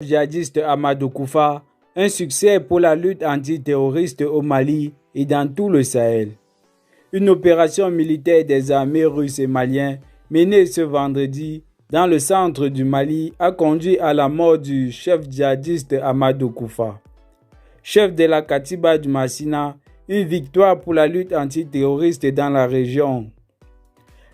Djihadiste Amadou Koufa, un succès pour la lutte antiterroriste au Mali et dans tout le Sahel. Une opération militaire des armées russes et maliennes menée ce vendredi dans le centre du Mali a conduit à la mort du chef djihadiste Amadou Koufa. Chef de la Katiba du Massina, une victoire pour la lutte antiterroriste dans la région.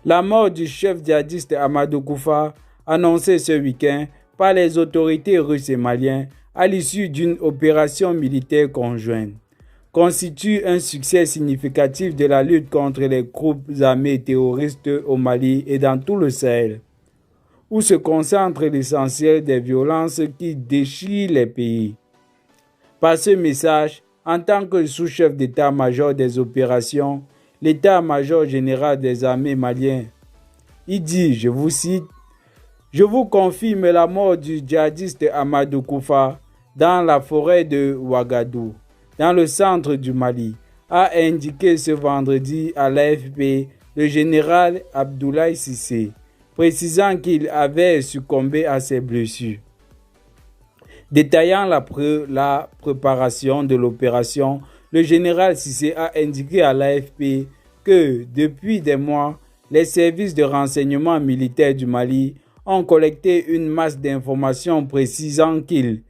La mort du chef djihadiste Amadou Koufa, annoncée ce week-end par les autorités russes et maliennes à l'issue d'une opération militaire conjointe, constitue un succès significatif de la lutte contre les groupes armés terroristes au Mali et dans tout le Sahel, où se concentre l'essentiel des violences qui déchirent les pays. Par ce message, en tant que sous-chef d'état-major des opérations, l'état-major général des armées maliennes, il dit, je vous cite, « Je vous confirme la mort du djihadiste Amadou Koufa dans la forêt de Ouagadougou, dans le centre du Mali », a indiqué ce vendredi à l'AFP le général Abdoulaye Cissé, précisant qu'il avait succombé à ses blessures. Détaillant la préparation de l'opération, le général Cissé a indiqué à l'AFP que, depuis des mois, les services de renseignement militaire du Mali ont collecté une masse d'informations précisant qu'ils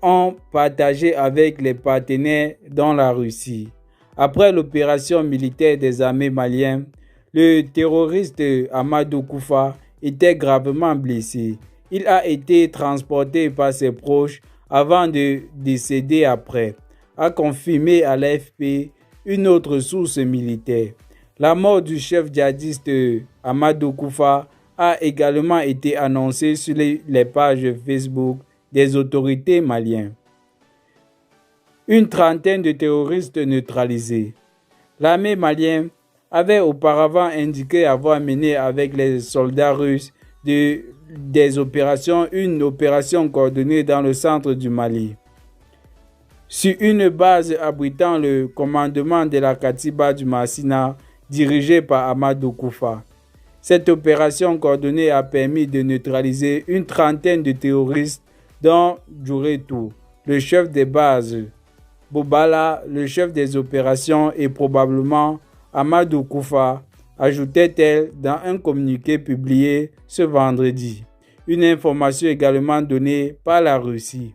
ont partagé avec les partenaires dans la Russie. Après l'opération militaire des armées maliennes, le terroriste Amadou Koufa était gravement blessé. Il a été transporté par ses proches avant de décéder après, a confirmé à l'AFP une autre source militaire. La mort du chef djihadiste Amadou Koufa a également été annoncée sur les pages Facebook des autorités maliennes. Une trentaine de terroristes neutralisés. L'armée malienne avait auparavant indiqué avoir mené avec les soldats russes une opération coordonnée dans le centre du Mali, sur une base abritant le commandement de la Katiba du Massina, dirigé par Amadou Koufa. Cette opération coordonnée a permis de neutraliser une trentaine de terroristes, dont Djouretou, le chef des bases, Bobala, le chef des opérations et probablement Amadou Koufa, ajoutait-elle dans un communiqué publié ce vendredi. Une information également donnée par la Russie.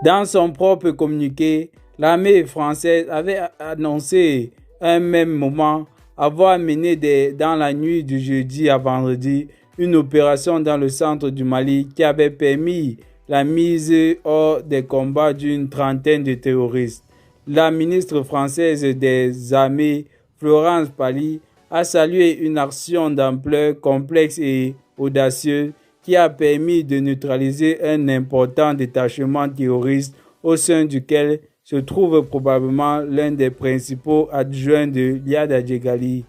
Dans son propre communiqué, l'armée française avait annoncé à un même moment avoir mené dans la nuit du jeudi à vendredi une opération dans le centre du Mali qui avait permis la mise hors des combats d'une trentaine de terroristes. La ministre française des armées, Florence Pally, a salué une action d'ampleur complexe et audacieuse qui a permis de neutraliser un important détachement terroriste au sein duquel se trouve probablement l'un des principaux adjoints de Liad Adjeghali.